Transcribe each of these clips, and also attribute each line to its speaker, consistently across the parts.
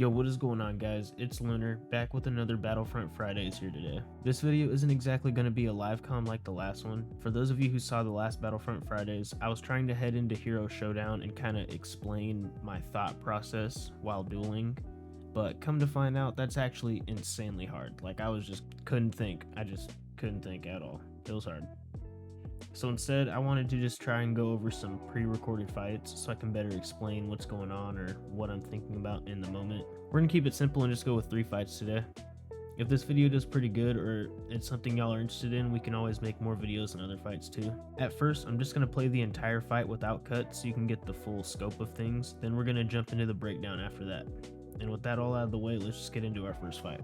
Speaker 1: Yo, what is going on, guys? It's Lunar, back with another Battlefront Fridays here today. This video isn't exactly going to be a live com like the last one. For those of you who saw the last Battlefront Fridays, I was trying to head into Hero Showdown and kind of explain my thought process while dueling, but come to find out, that's actually insanely hard. Like, I just couldn't think. I just couldn't think at all. It was hard. So instead, I wanted to just try and go over some pre-recorded fights so I can better explain what's going on or what I'm thinking about in the moment. We're gonna keep it simple and just go with 3 fights today. If this video does pretty good or it's something y'all are interested in, we can always make more videos and other fights too. At first, I'm just gonna play the entire fight without cuts so you can get the full scope of things. Then we're gonna jump into the breakdown after that. And with that all out of the way, let's just get into our first fight.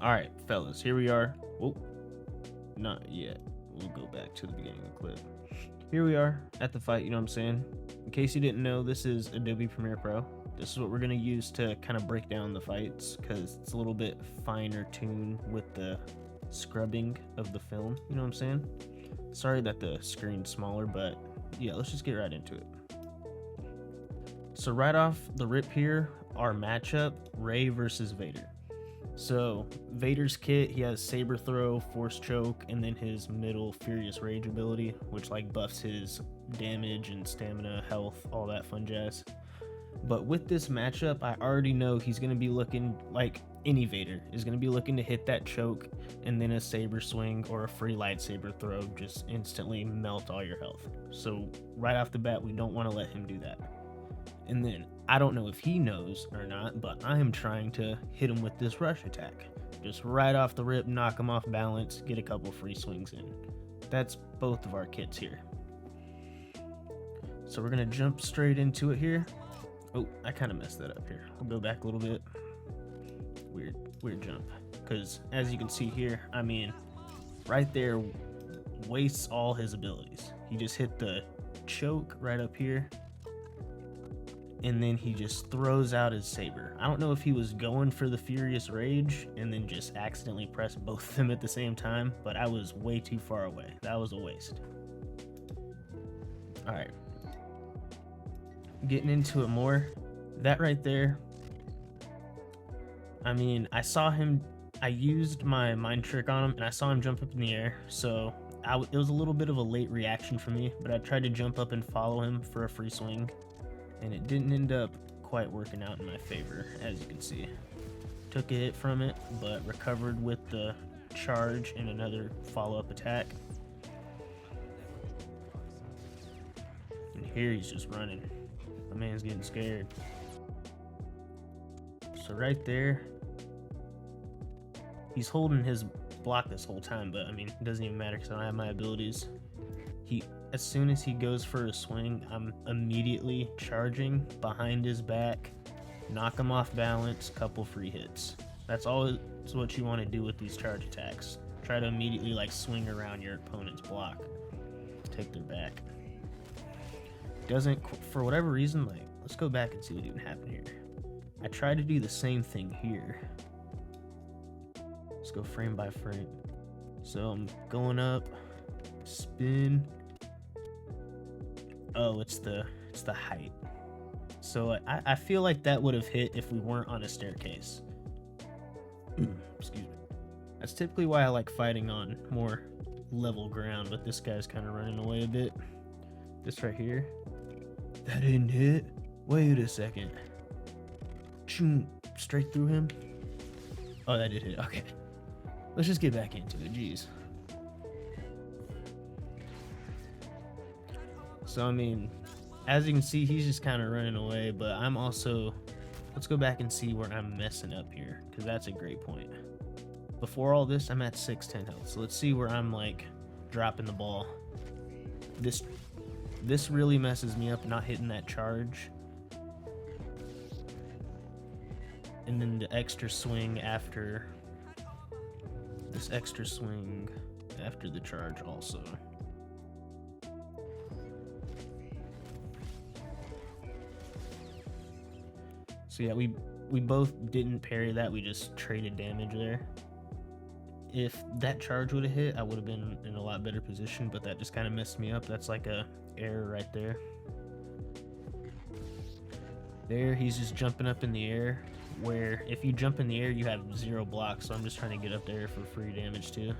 Speaker 1: Alright, fellas, here we are. Oh, not yet. We'll go back to the beginning of the clip. Here we are at the fight, you know what I'm saying? In case you didn't know, this is Adobe Premiere Pro. This is what we're going to use to kind of break down the fights because it's a little bit finer tuned with the scrubbing of the film, you know what I'm saying? Sorry that the screen's smaller, but yeah, let's just get right into it. So right off the rip here, our matchup, Rey versus Vader. So Vader's kit, he has Saber Throw, Force Choke, and then his middle Furious Rage ability, which like buffs his damage and stamina, health, all that fun jazz. But with this matchup, I already know he's going to be looking like any Vader is going to be looking to hit that choke and then a saber swing or a free lightsaber throw just instantly melt all your health. So right off the bat, we don't want to let him do that. And then, I don't know if he knows or not, but I am trying to hit him with this rush attack. Just right off the rip, knock him off balance, get a couple free swings in. That's both of our kits here. So we're going to jump straight into it here. Oh, I kind of messed that up here. I'll go back a little bit. Weird jump. Because as you can see here, I mean, right there wastes all his abilities. He just hit the choke right up here. And then he just throws out his saber. I don't know if he was going for the Furious Rage and then just accidentally pressed both of them at the same time, but I was way too far away. That was a waste. All right. Getting into it more. That right there, I mean, I used my mind trick on him and I saw him jump up in the air, so it was a little bit of a late reaction for me, but I tried to jump up and follow him for a free swing. And it didn't end up quite working out in my favor, as you can see. Took a hit from it, but recovered with the charge and another follow-up attack. And here he's just running. My man's getting scared. So right there, he's holding his block this whole time, but I mean, it doesn't even matter because I don't have my abilities. As soon as he goes for a swing, I'm immediately charging behind his back, knock him off balance, couple free hits. That's always what you want to do with these charge attacks. Try to immediately like swing around your opponent's block, take their back. Doesn't, for whatever reason, like, let's go back and see what even happened here. I tried to do the same thing here. Let's go frame by frame. So I'm going up, spin. Oh, it's the height. So I feel like that would have hit if we weren't on a staircase. Excuse me. That's typically why I like fighting on more level ground, but this guy's kind of running away a bit. This right here. That didn't hit. Wait a second. Straight through him. Oh, that did hit. Okay. Let's just get back into it. Jeez. So, I mean, as you can see, he's just kind of running away, but I'm also... Let's go back and see where I'm messing up here, because that's a great point. Before all this, I'm at 610 health, so let's see where I'm, like, dropping the ball. This really messes me up, not hitting that charge. And then the extra swing after... This extra swing after the charge also. So yeah, we both didn't parry that, we just traded damage there. If that charge would have hit, I would have been in a lot better position, but that just kind of messed me up. That's like a error right there. There, he's just jumping up in the air, where if you jump in the air, you have 0 blocks, so I'm just trying to get up there for free damage too.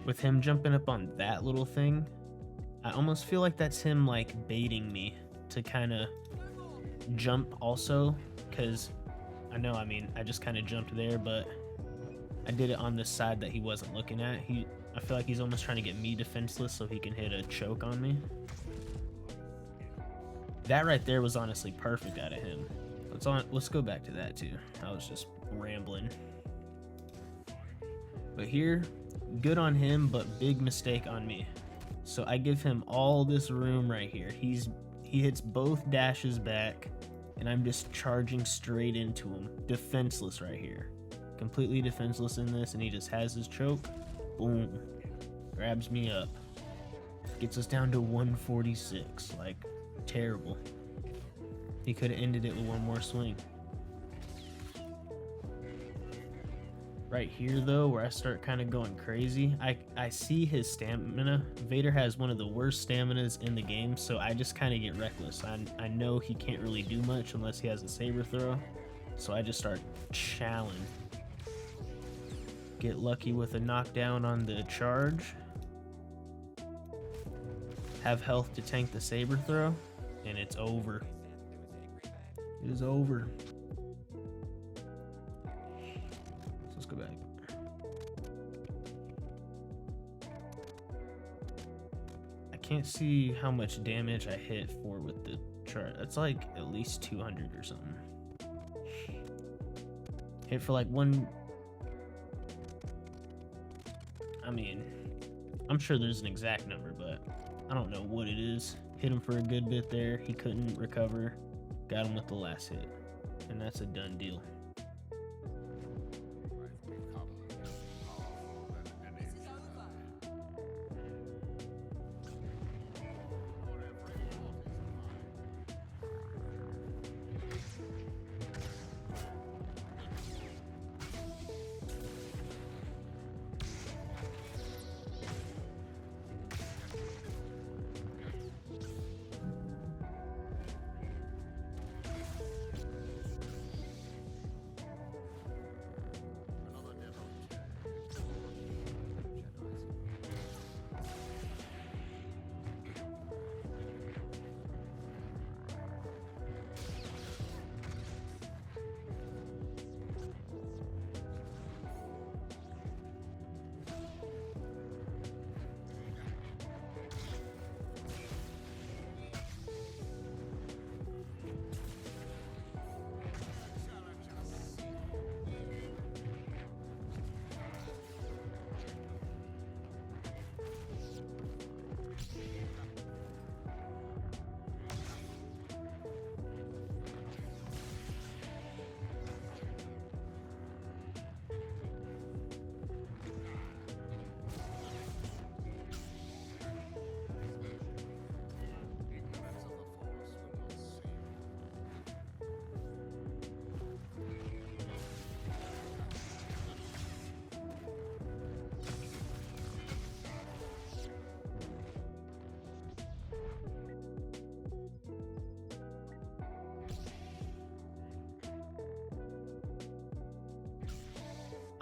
Speaker 1: With him jumping up on that little thing, I almost feel like that's him like baiting me to kind of jump also, because I mean, I just kind of jumped there, but I did it on this side that he wasn't looking at. I feel like he's almost trying to get me defenseless so he can hit a choke on me. That right there was honestly perfect out of him. Let's go back to that too. I was just rambling. But here, good on him, but big mistake on me. So I give him all this room right here. He hits both dashes back, and I'm just charging straight into him. Defenseless right here. Completely defenseless in this, and he just has his choke. Boom. Grabs me up. Gets us down to 146. Like, terrible. He could have ended it with one more swing. Right here, though, where I start kind of going crazy, I see his stamina. Vader has one of the worst staminas in the game, so I just kind of get reckless. I know he can't really do much unless he has a saber throw, so I just start chowing. Get lucky with a knockdown on the charge. Have health to tank the saber throw, and it's over. It is over. Let's go back. I can't see how much damage I hit for with the chart. That's like at least 200 or something. Hit for like one. I mean, I'm sure there's an exact number, but I don't know what it is. Hit him for a good bit there. He couldn't recover. Got him with the last hit. And that's a done deal.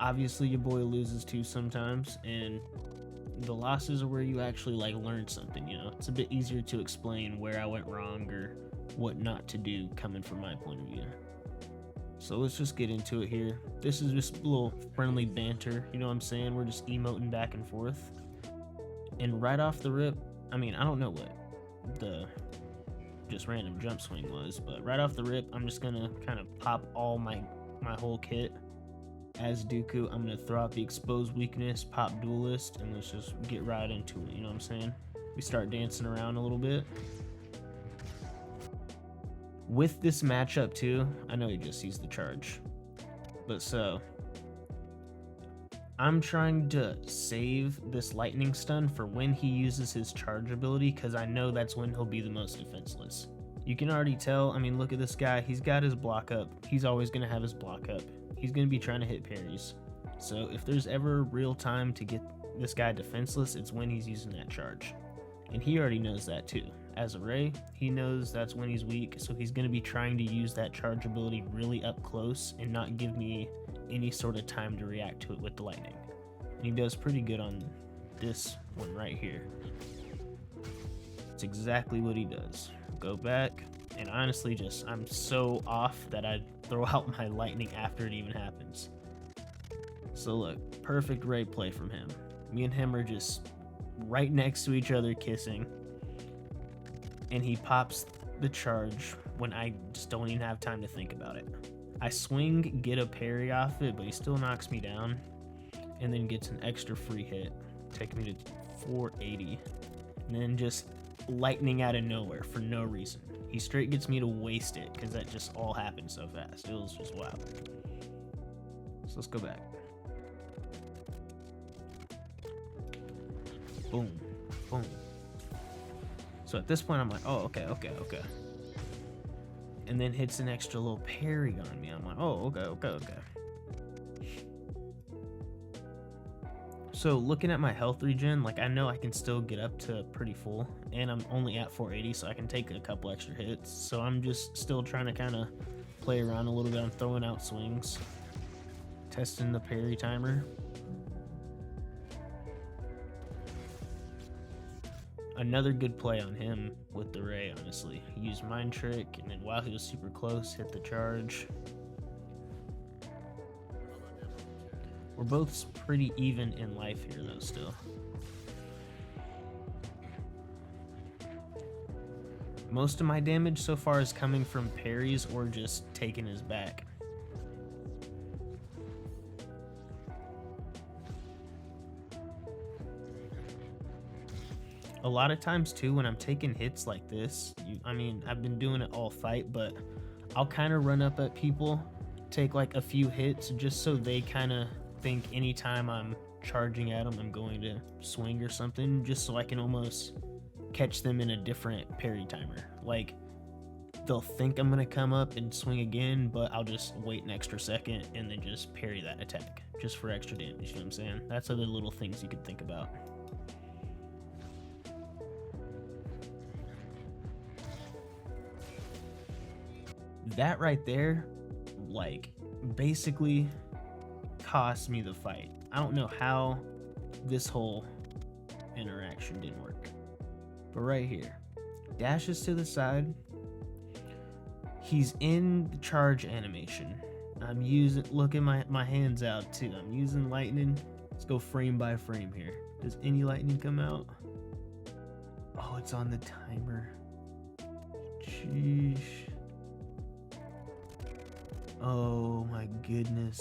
Speaker 1: Obviously, your boy loses too sometimes, and the losses are where you actually like learn something, you know? It's a bit easier to explain where I went wrong or what not to do coming from my point of view. So let's just get into it here. This is just a little friendly banter, you know what I'm saying? We're just emoting back and forth. And right off the rip, I mean, I don't know what the just random jump swing was, but right off the rip, I'm just gonna kind of pop all my whole kit. As Dooku, I'm gonna throw out the exposed weakness, pop duelist, and let's just get right into it, you know what I'm saying? We start dancing around a little bit. With this matchup too, I know he just sees the charge, but so I'm trying to save this lightning stun for when he uses his charge ability, because I know that's when he'll be the most defenseless. You can already tell, I mean, look at this guy, he's got his block up, he's always gonna have his block up. He's going to be trying to hit parries. So if there's ever real time to get this guy defenseless, it's when he's using that charge. And he already knows that too. As a Rey, he knows that's when he's weak, so he's going to be trying to use that charge ability really up close and not give me any sort of time to react to it with the lightning. And he does pretty good on this one right here. It's exactly what he does. Go back. And honestly, just I'm so off that I throw out my lightning after it even happens. So look, perfect Rey play from him. Me and him are just right next to each other kissing. And he pops the charge when I just don't even have time to think about it. I swing, get a parry off it, but he still knocks me down. And then gets an extra free hit, taking me to 480. And then just lightning out of nowhere for no reason. He straight gets me to waste it because that just all happened so fast. It was just wow. So let's go back. Boom, boom. So at this point, I'm like, oh, okay. And then hits an extra little parry on me. I'm like, oh, okay. So looking at my health regen, like I know I can still get up to pretty full, and I'm only at 480, so I can take a couple extra hits. So I'm just still trying to kind of play around a little bit. I'm throwing out swings, testing the parry timer. Another good play on him with the Rey, honestly. He used Mind Trick, and then while he was super close, hit the charge. We're both pretty even in life here, though, still. Most of my damage so far is coming from parries or just taking his back. A lot of times, too, when I'm taking hits like this, I mean, I've been doing it all fight, but I'll kind of run up at people, take like a few hits just so they kind of think anytime I'm charging at them I'm going to swing or something, just so I can almost catch them in a different parry timer. Like they'll think I'm gonna come up and swing again, but I'll just wait an extra second and then just parry that attack just for extra damage, you know what I'm saying? That's other little things you could think about. That right there, like, basically cost me the fight. I don't know how this whole interaction didn't work. But right here, dashes to the side. He's in the charge animation. I'm using, look at my hands out too. I'm using lightning. Let's go frame by frame here. Does any lightning come out? Oh, it's on the timer. Sheesh. Oh my goodness.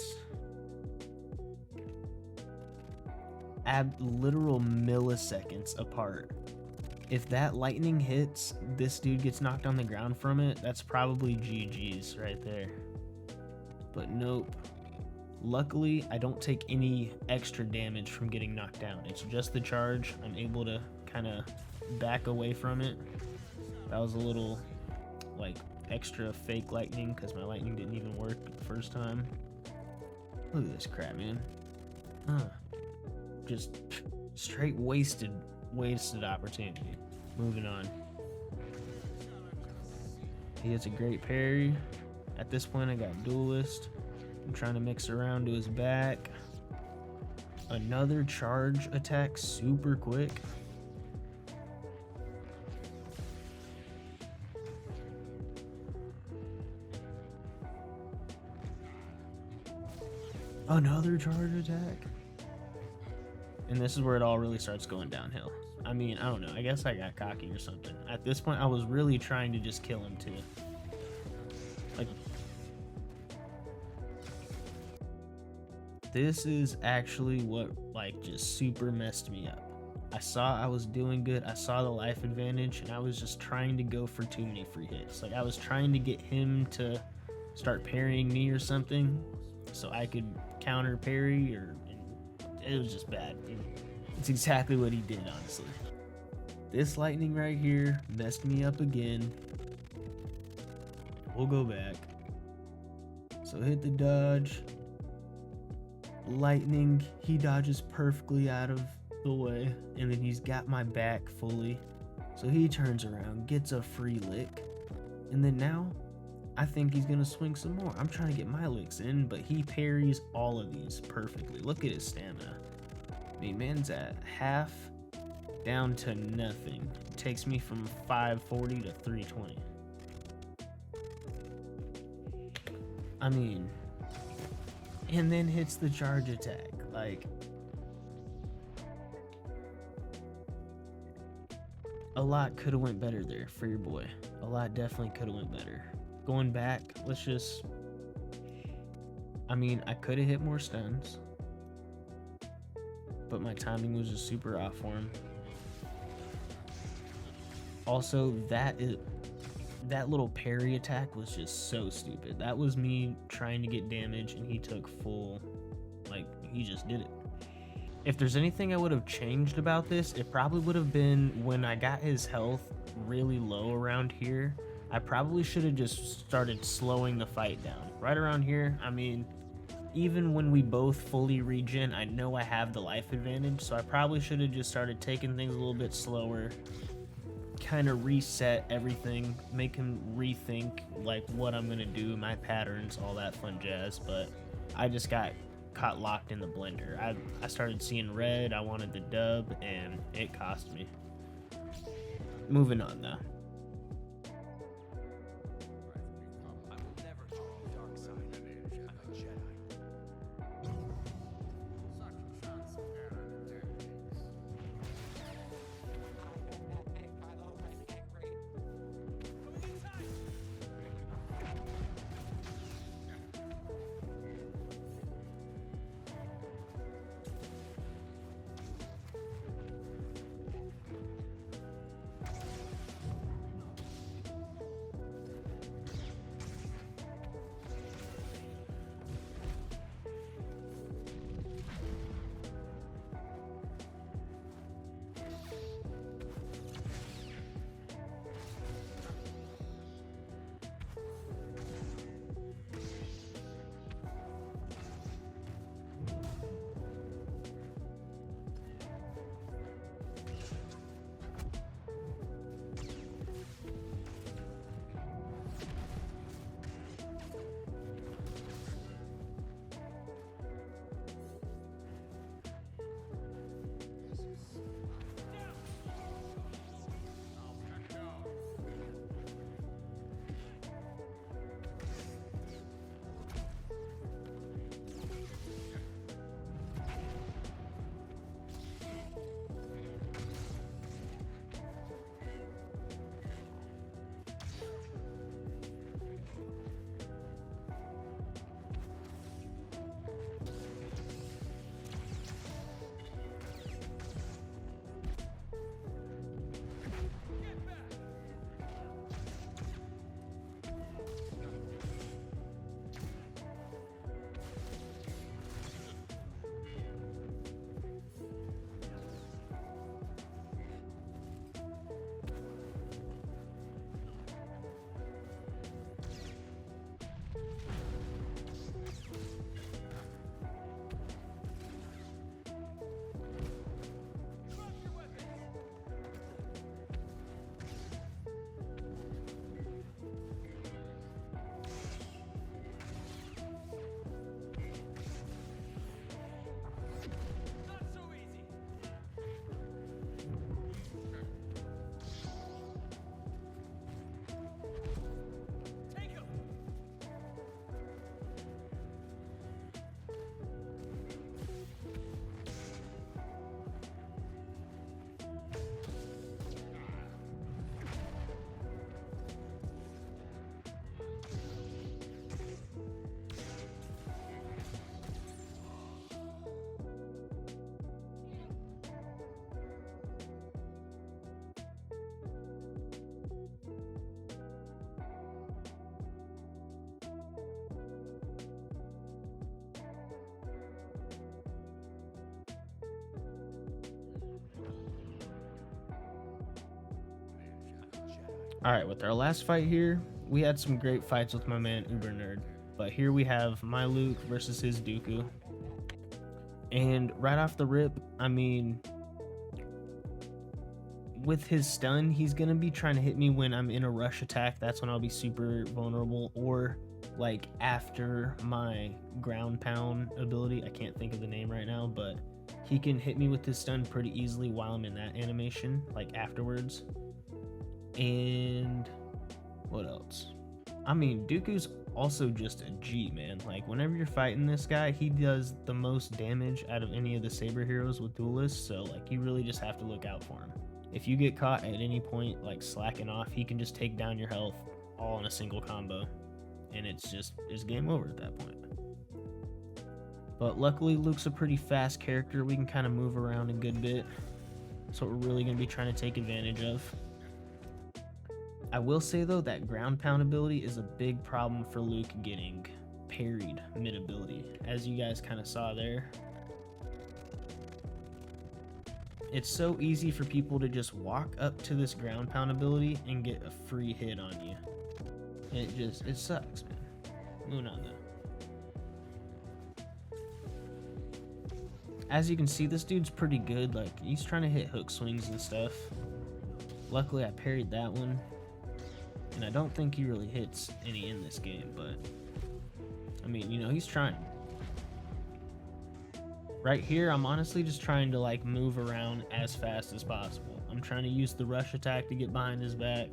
Speaker 1: Literal milliseconds apart. If that lightning hits, this dude gets knocked on the ground from it, that's probably GG's right there. But nope. Luckily, I don't take any extra damage from getting knocked down. It's just the charge. I'm able to kind of back away from it. That was a little, like, extra fake lightning because my lightning didn't even work the first time. Look at this crap, man. Just straight wasted opportunity. Moving on. He hits a great parry. At this point, I got duelist. I'm trying to mix around to his back. Another charge attack super quick. Another charge attack. And this is where it all really starts going downhill. I mean, I don't know. I guess I got cocky or something. At this point, I was really trying to just kill him too. Like, this is actually what, like, just super messed me up. I saw I was doing good. I saw the life advantage, and I was just trying to go for too many free hits. Like, I was trying to get him to start parrying me or something so I could counter parry, or it was just bad. It's exactly what he did, honestly. This lightning right here messed me up again. We'll go back. So hit the dodge. Lightning, he dodges perfectly out of the way, and then he's got my back fully. So he turns around, gets a free lick, and then now I think he's gonna swing some more. I'm trying to get my licks in, but he parries all of these perfectly. Look at his stamina. I mean, man's at half down to nothing. It takes me from 540 to 320. I mean, and then hits the charge attack. Like, a lot could have went better there for your boy. A lot definitely could have went better. Going back, let's just, I mean, I could have hit more stuns, but my timing was just super off for him. Also, that little parry attack was just so stupid. That was me trying to get damage, and he took full, like, he just did it. If there's anything I would have changed about this, it probably would have been when I got his health really low around here. I probably should have just started slowing the fight down. Right around here, I mean, even when we both fully regen, I know I have the life advantage, so I probably should have just started taking things a little bit slower, kind of reset everything, make him rethink, like, what I'm gonna do, my patterns, all that fun jazz. But I just got caught locked in the blender. I started seeing red, I wanted the dub, and it cost me. Moving on though. All right, with our last fight here, we had some great fights with my man Uber Nerd. But here we have my Luke versus his Dooku. And right off the rip, I mean, with his stun, he's going to be trying to hit me when I'm in a rush attack. That's when I'll be super vulnerable. Or like after my ground pound ability. I can't think of the name right now, but he can hit me with his stun pretty easily while I'm in that animation, like afterwards. And what else? I mean, Dooku's also just a G, man. Like, whenever you're fighting this guy, he does the most damage out of any of the Saber heroes with Duelists, so, like, you really just have to look out for him. If you get caught at any point, like, slacking off, he can just take down your health all in a single combo, and it's game over at that point. But luckily, Luke's a pretty fast character. We can kind of move around a good bit. That's what we're really going to be trying to take advantage of. I will say, though, that ground pound ability is a big problem for Luke getting parried mid-ability. As you guys kind of saw there, it's so easy for people to just walk up to this ground pound ability and get a free hit on you. It sucks, man. Moving on, though. As you can see, this dude's pretty good. Like, he's trying to hit hook swings and stuff. Luckily, I parried that one. And I don't think he really hits any in this game, but I mean, you know, he's trying. Right here, I'm honestly just trying to like move around as fast as possible. I'm trying to use the rush attack to get behind his back.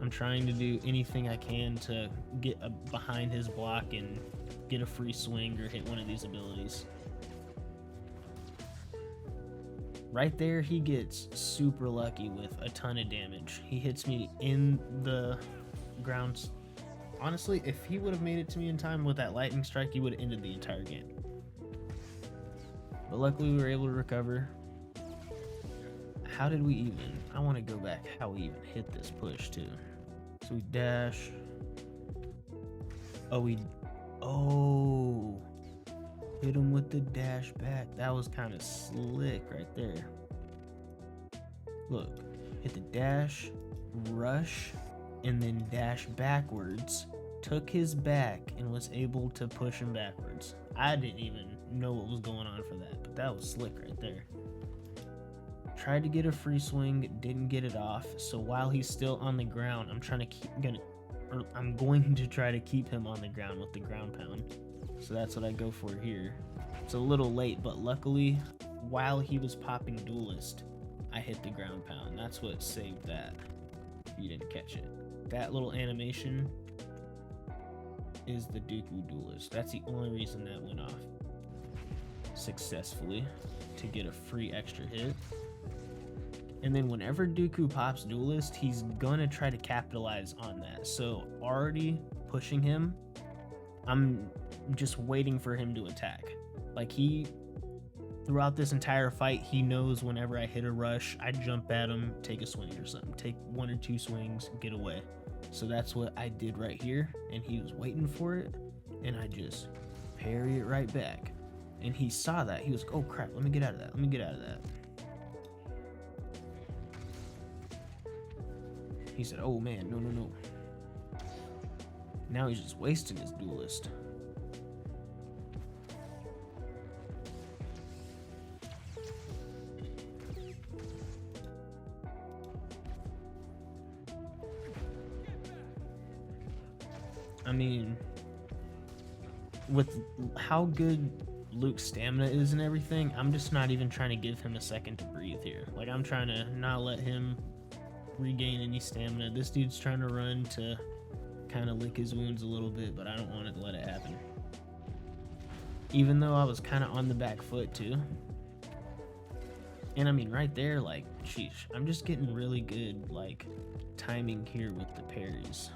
Speaker 1: I'm trying to do anything I can to get behind his block and get a free swing or hit one of these abilities. Right there, he gets super lucky with a ton of damage. He hits me in the ground. Honestly, if he would have made it to me in time with that lightning strike, he would have ended the entire game. But luckily, we were able to recover. How did we even? I want to go back how we even hit this push, too. So we dash. Oh. Hit him with the dash back. That was kind of slick right there. Look, hit the dash, rush, and then dash backwards. Took his back and was able to push him backwards. I didn't even know what was going on for that, but that was slick right there. Tried to get a free swing, didn't get it off. So while he's still on the ground, I'm going to try to keep him on the ground with the ground pound. So that's what I go for here. It's a little late, but luckily, while he was popping Duelist, I hit the ground pound. That's what saved that, if you didn't catch it. That little animation is the Dooku Duelist. That's the only reason that went off successfully, to get a free extra hit. And then whenever Dooku pops Duelist, he's gonna try to capitalize on that. So already pushing him, I'm just waiting for him to attack. Like, throughout this entire fight, he knows whenever I hit a rush, I jump at him, take a swing or something, take 1 or 2 swings, get away. So that's what I did right here, and he was waiting for it, and I just parry it right back. And he saw that. He was like, oh crap, let me get out of that. He said, oh man, no. Now he's just wasting his Duelist. I mean, with how good Luke's stamina is and everything, I'm just not even trying to give him a second to breathe here. Like, I'm trying to not let him regain any stamina. This dude's trying to run to kind of lick his wounds a little bit, but I don't want to let it happen. Even though I was kind of on the back foot too. And I mean, right there, like, sheesh, I'm just getting really good, like, timing here with the parries.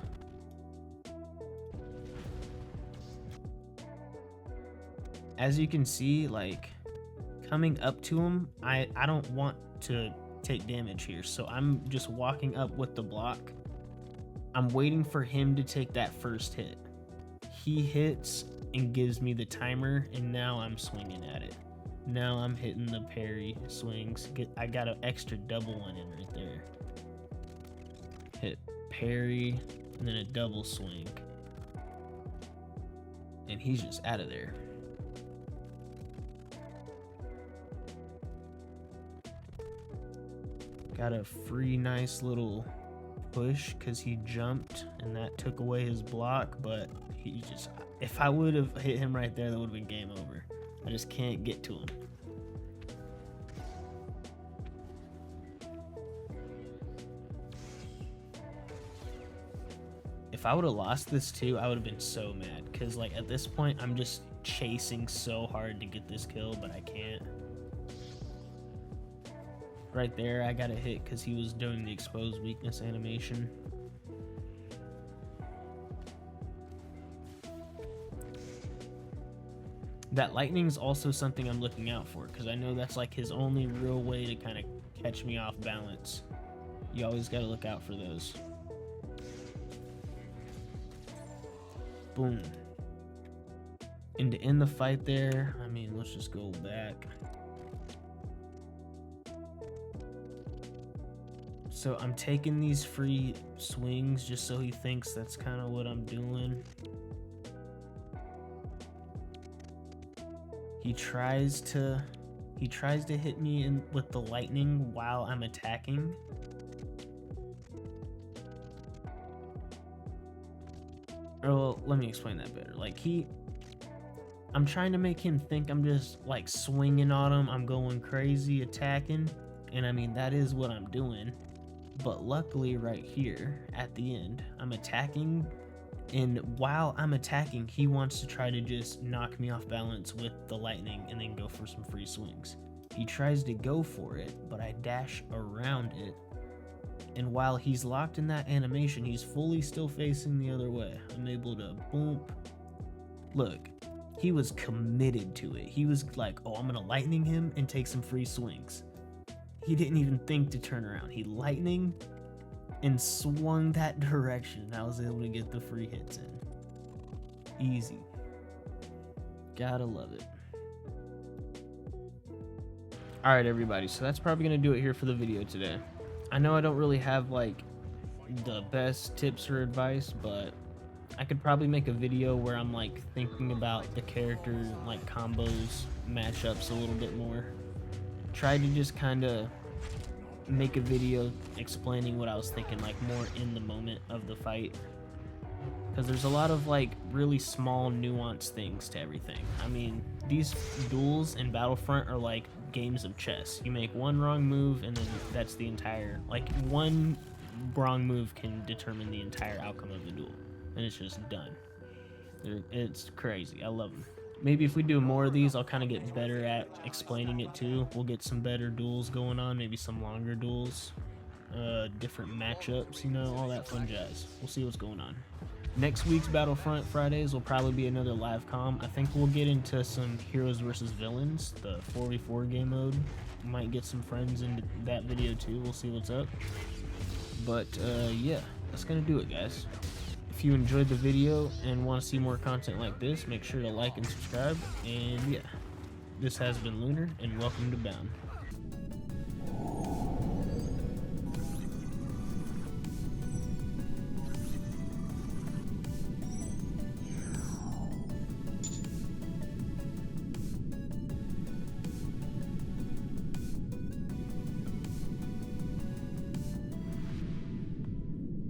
Speaker 1: As you can see, like, coming up to him, I don't want to take damage here, so I'm just walking up with the block. I'm waiting for him to take that first hit. He hits and gives me the timer, and now I'm swinging at it. Now I'm hitting the parry swings. I got an extra double one in right there. Hit parry, and then a double swing. And he's just out of there. Got a free nice little push because he jumped and that took away his block, but he just, if I would have hit him right there, that would have been game over. I just can't get to him. If I would have lost this too, I would have been so mad because like at this point I'm just chasing so hard to get this kill, but I can't. Right there I got a hit because he was doing the exposed weakness animation. That lightning's also something I'm looking out for because I know that's like his only real way to kind of catch me off balance. You always got to look out for those. Boom. And to end the fight there, I mean, let's just go back. So I'm taking these free swings just so he thinks that's kind of what I'm doing. He tries to hit me with the lightning while I'm attacking. Well, let me explain that better. Like I'm trying to make him think I'm just like swinging on him. I'm going crazy attacking. And I mean, that is what I'm doing. But luckily right here at the end, I'm attacking. And while I'm attacking, he wants to try to just knock me off balance with the lightning and then go for some free swings. He tries to go for it, but I dash around it. And while he's locked in that animation, he's fully still facing the other way. I'm able to boom. Look, he was committed to it. He was like, oh, I'm gonna lightning him and take some free swings. He didn't even think to turn around. He lightning and swung that direction. I was able to get the free hits in. Easy. Gotta love it. All right, everybody. So that's probably gonna do it here for the video today. I know I don't really have like the best tips or advice, but I could probably make a video where I'm like thinking about the character like combos, matchups a little bit more. Try to just kind of make a video explaining what I was thinking like more in the moment of the fight, because there's a lot of like really small nuanced things to everything. I mean, these duels in Battlefront are like games of chess. You make one wrong move and then that's the entire, like one wrong move can determine the entire outcome of the duel, and it's just done. It's crazy. I love them. Maybe if we do more of these, I'll kind of get better at explaining it too. We'll get some better duels going on, maybe some longer duels, different matchups, you know, all that fun jazz. We'll see what's going on. Next week's Battlefront Fridays will probably be another live comm. I think we'll get into some heroes versus villains, the 4v4 game mode. Might get some friends into that video too. We'll see what's up. But yeah, that's gonna do it, guys. If you enjoyed the video and want to see more content like this, make sure to like and subscribe. And yeah, this has been Lunar, and welcome to Bound.